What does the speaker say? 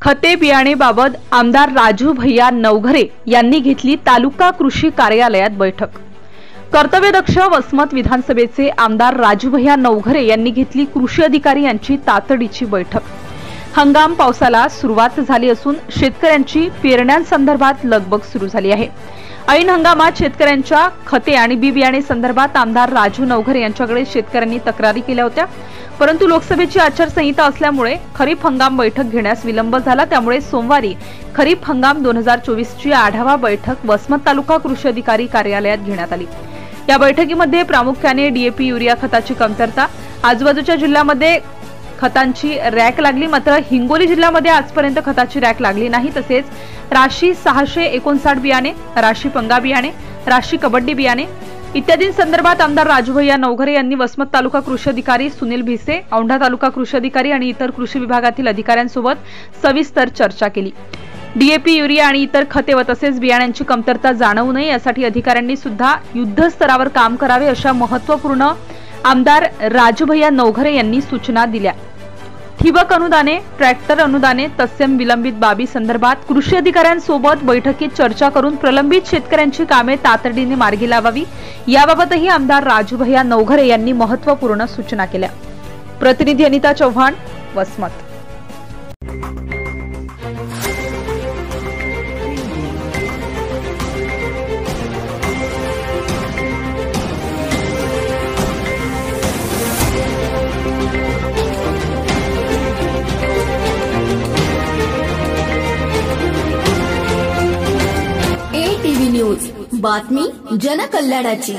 खते बियाणेबाबत आमदार राजू भैया नवघरे यांनी घेतली तालुका कृषी कार्यालयात बैठक। कर्तव्यदक्ष वसमत विधानसभेचे आमदार राजू भैया नवघरे यांनी घेतली कृषी अधिकारी यांची तातडीची बैठक। हंगाम पावसाला सुरुवात झाली असून शेतकऱ्यांची पेरण्यांसंदर्भात लगबग सुरू झाली आहे। ऐन हंगामात शेतकऱ्यांच्या खते आणि बी बियाणे संदर्भात आमदार राजू नवघरे यांच्याकडे शेतकऱ्यांनी तक्रारी केल्या होत्या, परंतु लोकसभेची आचारसंहिता असल्यामुळे खरीप हंगाम बैठक घेण्यास विलंब झाला। त्यामुळे सोमवारी खरीप हंगाम 2024 ची आढावा बैठक वसमत तालुका कृषी अधिकारी कार्यालयात घेण्यात आली। या बैठकीमध्ये प्रामुख्याने डीएपी युरिया खताची कमतरता, आजूबाजूच्या जिल्ह्यामध्ये खतांची रॅक लागली, मात्र हिंगोली जिल्ह्यामध्ये आजपर्यंत खताची रॅक लागली नाही। तसेच राशी 659 बियाणे, राशी पंगा बियाणे, राशी कबड्डी बियाणे इत्यादी संदर्भात आमदार राजू भैया नवघरे यांनी वसमत तालुका कृषी अधिकारी सुनील भिसे, औंढा तालुका कृषी अधिकारी आणि इतर कृषी विभागातील अधिकाऱ्यांसोबत सविस्तर चर्चा केली। डीएपी युरिया आणि इतर खते व तसेच बियाण्यांची कमतरता जाणवू नये यासाठी अधिकाऱ्यांनी सुद्धा युद्धस्तरावर काम करावे अशा महत्त्वपूर्ण आमदार राजू भैया नवघरे यांनी सूचना दिल्या। ठिबक अनुदाने, ट्रॅक्टर अनुदाने तत्सम विलंबित बाबी संदर्भात कृषी अधिकाऱ्यांसोबत बैठकीत चर्चा करून प्रलंबित शेतकऱ्यांची कामे तातडीने मार्गी लावावी याबाबतही आमदार राजू भैया नवघरे यांनी महत्त्वपूर्ण सूचना केल्या। प्रतिनिधी अनिता चव्हाण, वसमत। ATV न्यूज, बातमी जनकल्याणाची।